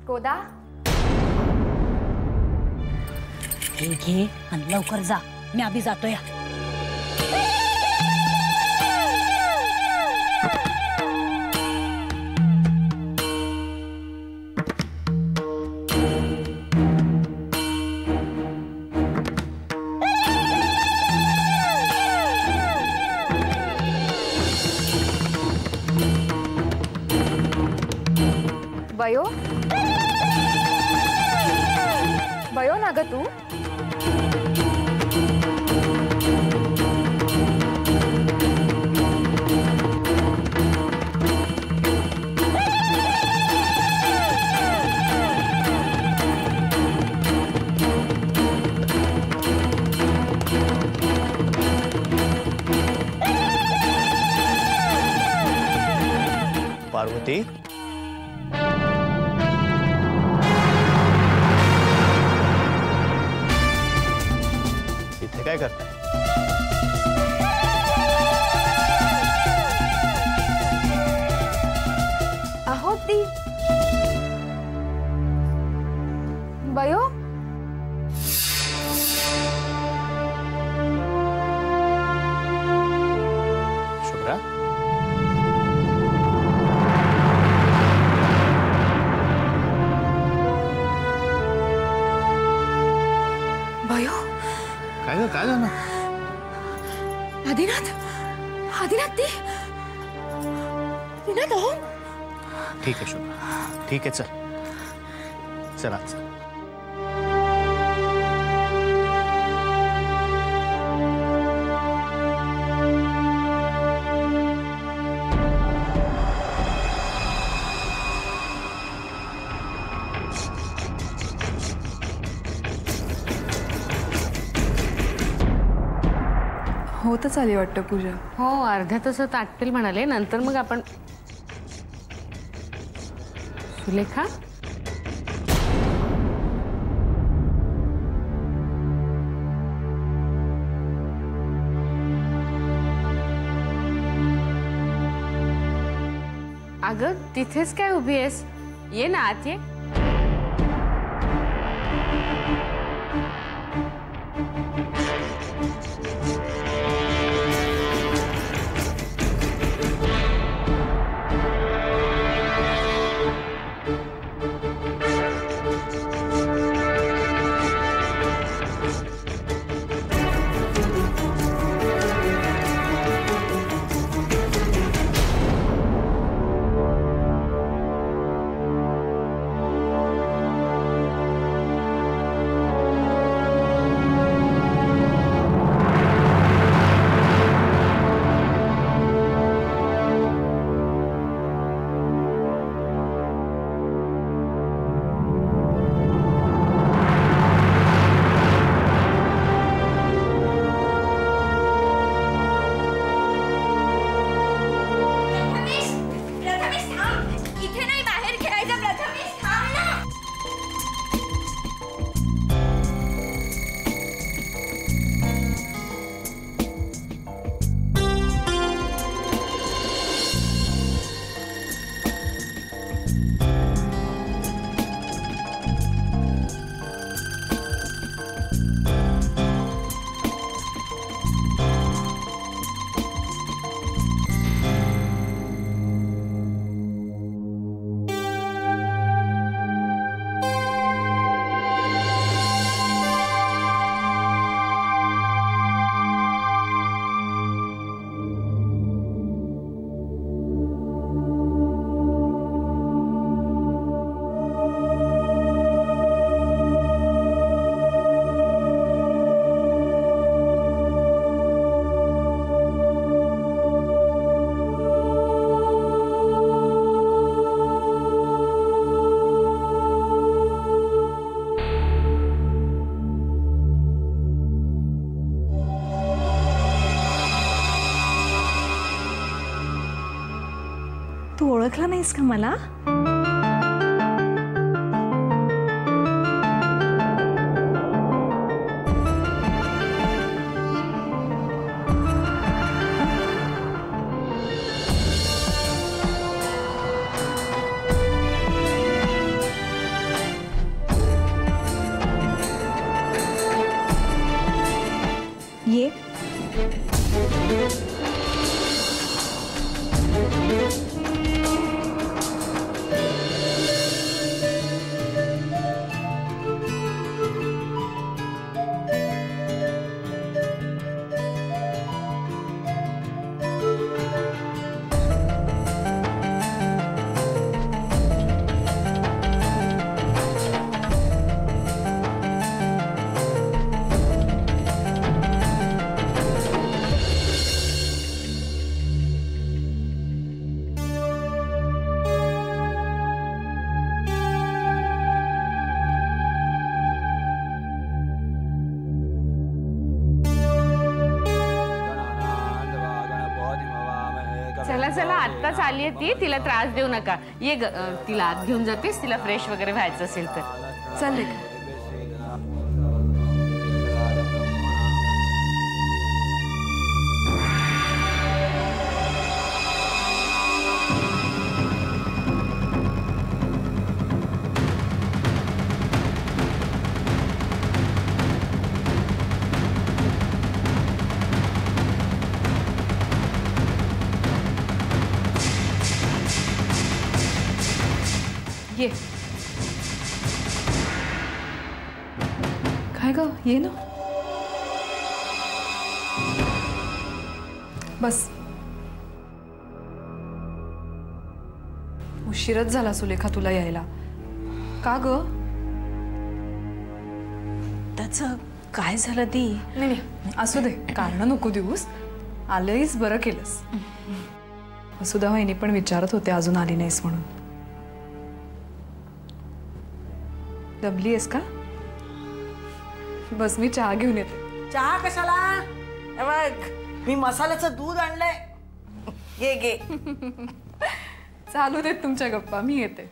गोदा हे घे आणि लवकर जा, मी आधी जातोय. बयो बयो ना ग तू. पार्वती, इथे काय करताय? आहोत ती बयो. शुभ्रा, बयो. काय झालं? आदिनाथ आदिनाथ ती आदिनाथ. हो ठीक आहे शुभ्रा, ठीक आहे. चला चला. होतच आली वाटतं पूजा. हो, अर्ध्या तासात आटपेल म्हणाले. नंतर मग आपण. सुलेखा, अगं तिथेच काय उभी आहेस? ये ना आत ये. तू ओळखला नाहीस का मला? आत्ताच आली आहे ती, तिला त्रास देऊ नका. ये ग, तिला आत घेऊन जातेस, तिला फ्रेश वगैरे व्हायचं असेल तर. चालले का? ये काय ग, ये ना. बस. उशीरच झाला सुलेखा तुला यायला. का ग? त्याचं काय झालं दी? नाही नाही, असू दे, कारण नको देऊस. आलंयस, बरं केलंस. वसुधा वहिनी पण विचारत होते अजून आली नाहीस म्हणून. दमली आहेस का? बस मी चहा घेऊन येते. चहा कशाला? हे बघ, मी मसाल्याचं दूध आणलंय. घे घे. चालू देत तुमच्या गप्पा, मी येते.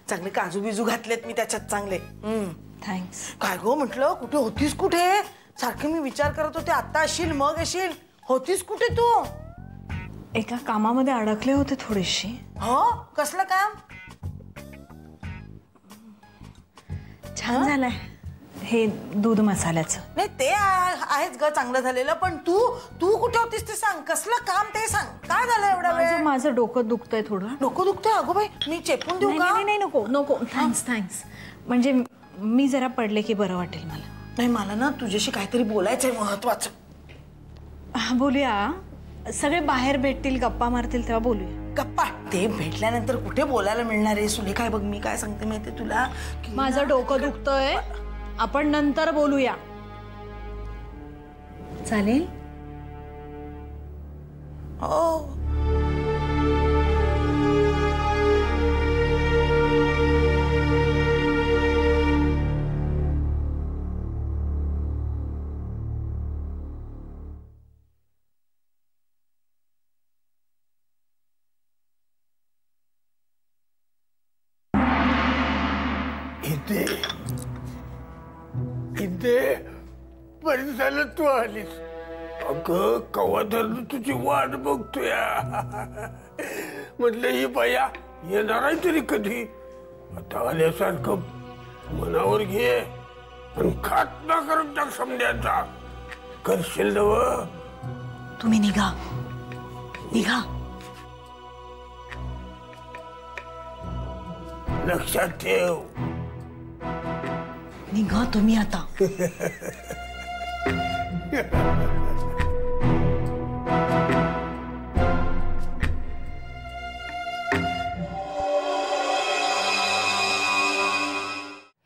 चांगले काजू बिजू घातलेत मी त्याच्यात चांगले. थँक्स. काय गो म्हटलं, कुठे होतीस? कुठे सारखं मी विचार करत होते, आता असशील मग येशील. होतीस कुठे तू? एका कामामध्ये अडकले होते थोडीशी. हो, कसलं काम? छान झालंय हे दूध मसाल्याचं. नाही ते आहेच ग, चांगलं झालेलं. पण तू तू कुठे होतीस ते सांग. कसलं काम ते सांग. काय झालं एवढा वेळ? माझं डोकं दुखतंय थोडं. डोकं दुखतंय? अगो बाई, मी चेपून देऊ का? नाही नको नको. थँक्स. म्हणजे मी जरा पडले की बरं वाटेल मला. नाही, मला ना तुझ्याशी काहीतरी बोलायचंय महत्वाचं. बोलूया. सगळे बाहेर भेटतील, गप्पा मारतील, तेव्हा बोलूया. गप्पा ते भेटल्यानंतर कुठे बोलायला मिळणार आहे सुलेखा? काय बघ, मी काय सांगते माहितीये तुला, माझं डोकं दुखतंय, आपण नंतर बोलूया. चालेल? हो. इथे बरं झालं तू आलीस. अगं कवा धरणं तुझी वाट बघतोय. म्हटलं ही बाया येणार आहे तरी कधी. आता आल्यासारखं मनावर घे आणि खात ना करून टाक समजायचा. करशील नव? तुम्ही निघा. लक्षात ठेव. निघा तुम्ही आता.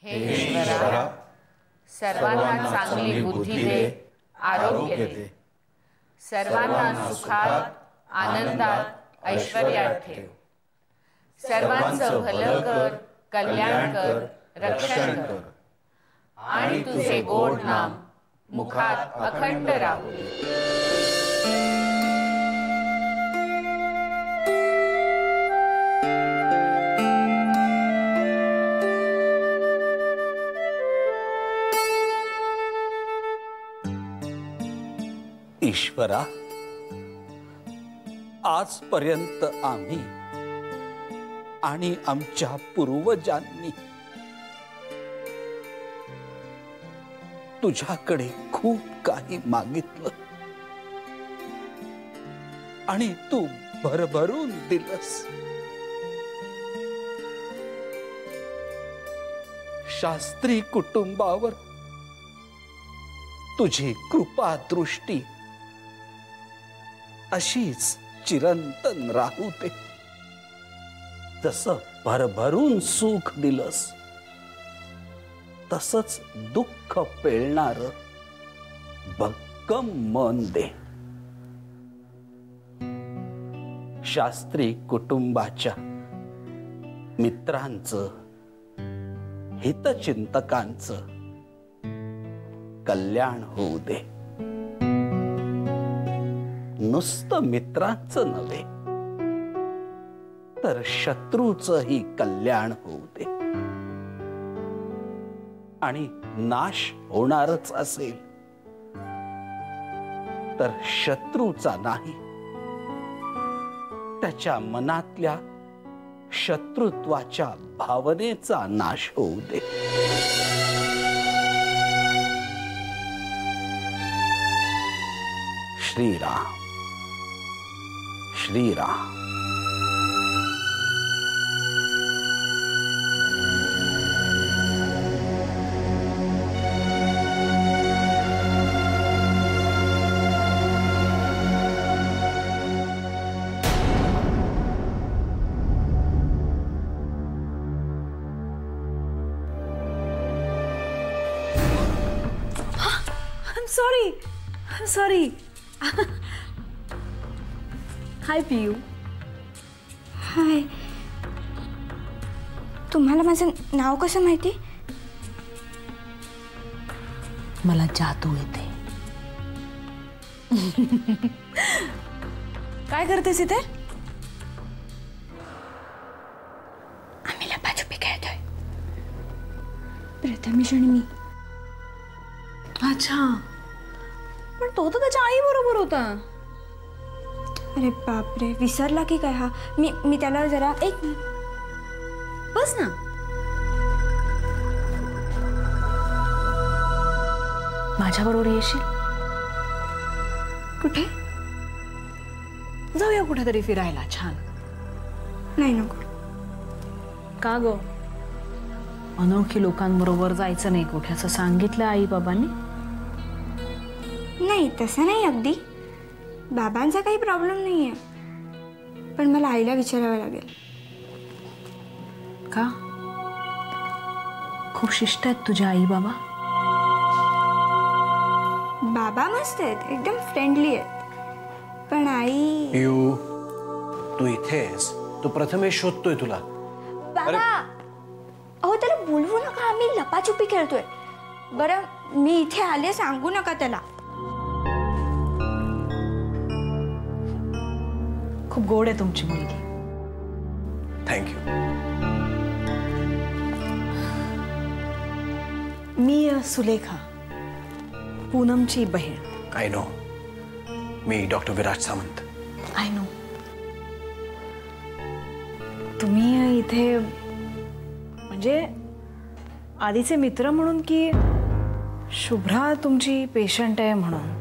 हे ईश्वरा, सर्वांना चांगली बुद्धी दे, आरोग्य दे. सर्वांना सुखात, आनंदात, ऐश्वर्यात ठेव. सर्वांचं भलं कर, कल्याण कर, रक्षण कर. आणि तुझे गोड नाम मुखात अखंड राहू दे. ईश्वरा, आजपर्यंत आम्ही आणि आमच्या पूर्वजांनी तुझ्याकडे खूप काही मागितलं आणि तू भरभरून दिलंस. शास्त्री कुटुंबावर तुझी कृपा दृष्टी अशीच चिरंतन राहू दे. जसं भरभरून सुख दिलंस तसंच दुःख पेलणार भक्कम मन दे. शास्त्री कुटुंबाच्या मित्रांचं, हितचिंतकांचं कल्याण होऊ दे. नुसतं मित्रांचं नव्हे तर शत्रूचंही कल्याण होऊ दे. आणि नाश होणारच असेल तर शत्रूचा नाही, त्याच्या मनातल्या शत्रुत्वाच्या भावनेचा नाश होऊ दे. श्रीराम श्रीराम. सॉरी. हाय पियू. हाय. तुम्हाला माझं नाव कसं माहिती? मला जादू येते. काय करतेस इथे? आम्ही लपाछुपी खेळतोय, प्रथमेश आणि मी. अच्छा, पण तो तर त्याच्या आई बरोबर होता. अरे बापरे, विसरला की काय हा? मी त्याला जरा एक बस ना. माझ्या बरोबर येशील? कुठे जाऊया कुठेतरी फिरायला छान. नाही नको. का ग? अनोळखी लोकांबरोबर जायचं नाही कुठे असं सांगितलं आई बाबांनी? नाही तसं नाही, अगदी बाबांचा काही प्रॉब्लेम नाही आहे, पण मला आईला विचारावं लागेल. का? खूप शिस्त आहेत तुझ्या आई बाबा? बाबा मस्त आहेत, एकदम फ्रेंडली आहेत, पण आई. पियू, तू इथेस? तू प्रथमेश शोधतोय तुला. बाबा अहो त्याला बोलवू नका, आम्ही लपाछुपी खेळतोय. बरं मी इथे आले, सांगू नका त्याला. खूप गोड आहे तुमची मुलगी. थँक्यू. मी सुलेखा, पूनमची बहीण. I know. Me doctor Viraj Samant. I know. तुम्ही इथे म्हणजे आधीचे मित्र म्हणून की शुभ्रा तुमची पेशंट आहे म्हणून?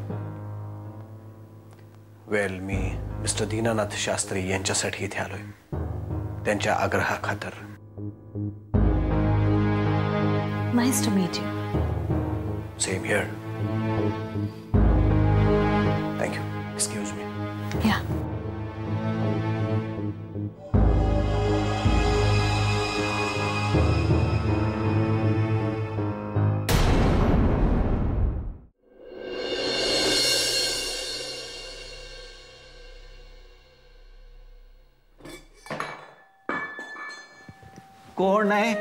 वेल, मी मिस्टर दीनानाथ शास्त्री यांच्यासाठी इथे आलोय, त्यांच्या आग्रहाखातर. Nice to meet you. Same here. Thank you. Excuse me. या. कोण आहे?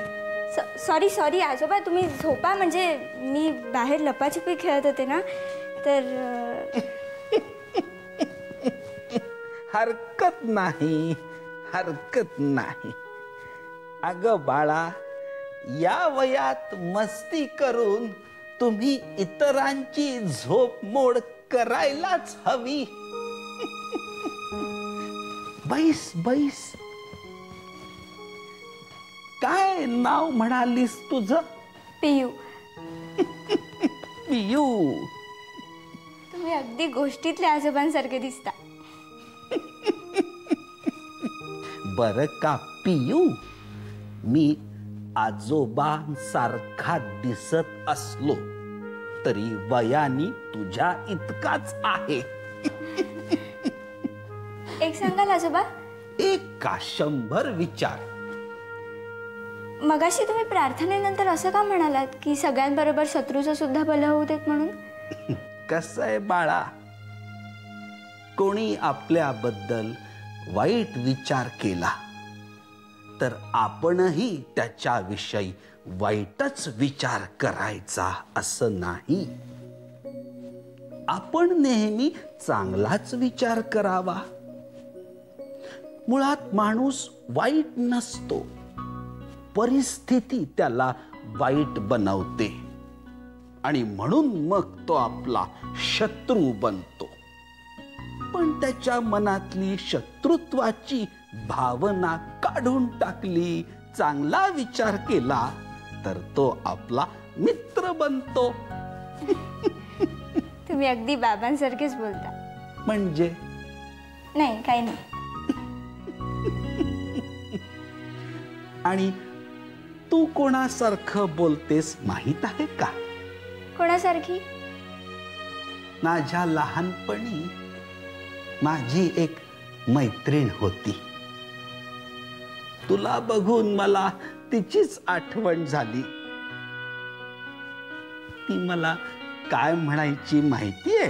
सॉरी सॉरी आजोबा, तुम्ही झोपा. म्हणजे मी बाहेर लपाछुपी खेळत होते ना, तर हरकत नाही, हरकत नाही. अगं बाळा, या वयात मस्ती करून तुम्ही इतरांची झोपमोड करायलाच हवी. बैस बैस. काय नाव म्हणालीस तुझं? पियू. पियू. तुम्ही अगदी गोष्टीतल्या आजोबांसारखे दिसता. बर का पियू, मी आजोबांसारखा दिसत असलो तरी वयानी तुझ्या इतकाच आहे. एक सांगाल आजोबा? एक का 100 विचार. मगाशी तुम्ही प्रार्थनेनंतर असं का म्हणालात की सगळ्यांबरोबर शत्रूचं सुद्धा भलं होऊ देत म्हणून? कसं आहे बाळा, कोणी आपल्याबद्दल वाईट विचार केला तर आपणही त्याच्याविषयी वाईटच विचार करायचा असं नाही. आपण नेहमी चांगलाच विचार करावा. मुळात माणूस वाईट नसतो, परिस्थिती त्याला वाईट बनवते आणि म्हणून मग तो आपला शत्रू बनतो. पण त्याच्या मनातली शत्रुत्वाची भावना काढून टाकली, चांगला विचार केला तर तो आपला मित्र बनतो. तुम्ही अगदी बाबांसारखेच बोलता. म्हणजे नाही, काही नाही. आणि तू कोणासारखं बोलतेस माहित आहे का? कोणासारखी? माझ्या लहानपणी माझी एक मैत्रीण होती. तुला बघून मला तिचीच आठवण झाली. ती मला काय म्हणायची माहितीये?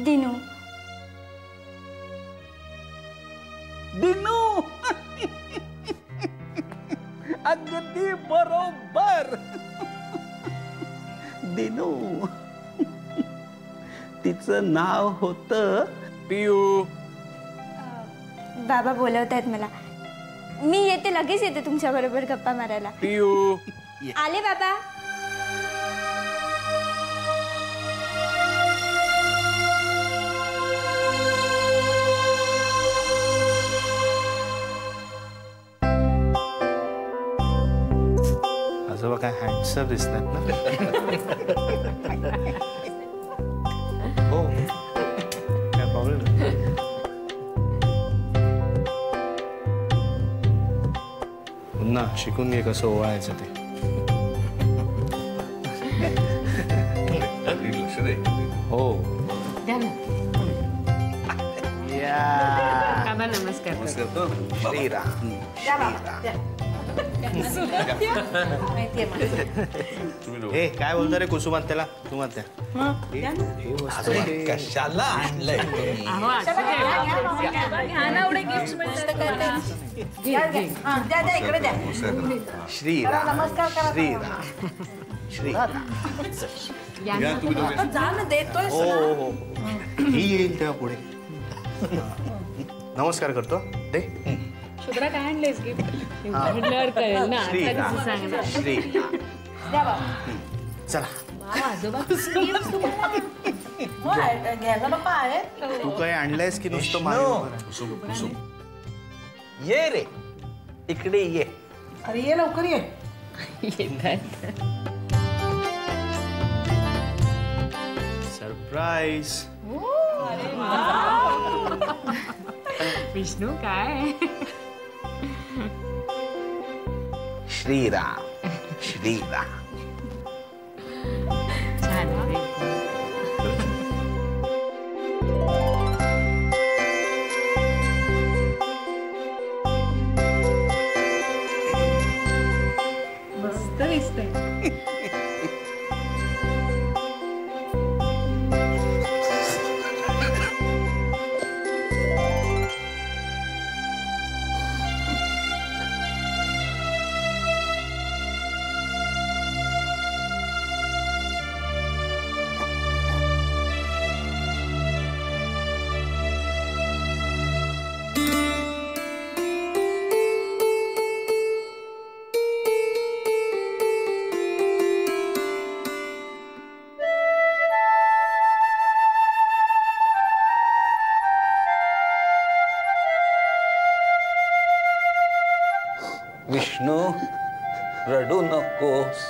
दिनू. दिनू. अगदी बरोबर. दिनू. तिचं नाव होतं पियू. बाबा बोलवतायत मला. मी येते, लगेच येते तुमच्या बरोबर गप्पा मारायला. पियू. आले बाबा. आजोबा काय हँडसम दिसतात ना. हो, काय प्रॉब्लेम नाही. पुन्हा शिकून घे कसं ओवाळायचं ते. हो. द्या ना. या. बाबा नमस्कार. श्रीराम. हे काय बोलतो रे कुसुमात त्याला? तू मत कशाला आणलंय तुम्ही? अहो, असं श्रीराम. श्रीराम. श्रीराम. देतोय. हो हो हो. ही येईल तेव्हा पुढे. नमस्कार करतो. दे. शुभ्रा काय आणलेस गिफ्ट? म्हटल्यावर कळेल ना. श्रीराम. श्रीराम. चला. घ्यायला नको आहे. तू काय आणलंयस की नुसतं कुसुम, ये रे इकडे ये. अरे ये लवकर ये. सरप्राईज. विष्णू काय? श्रीराम. श्रीराम. छान आहे. मस्त दिसतंय. विष्णू, रडू नकोस.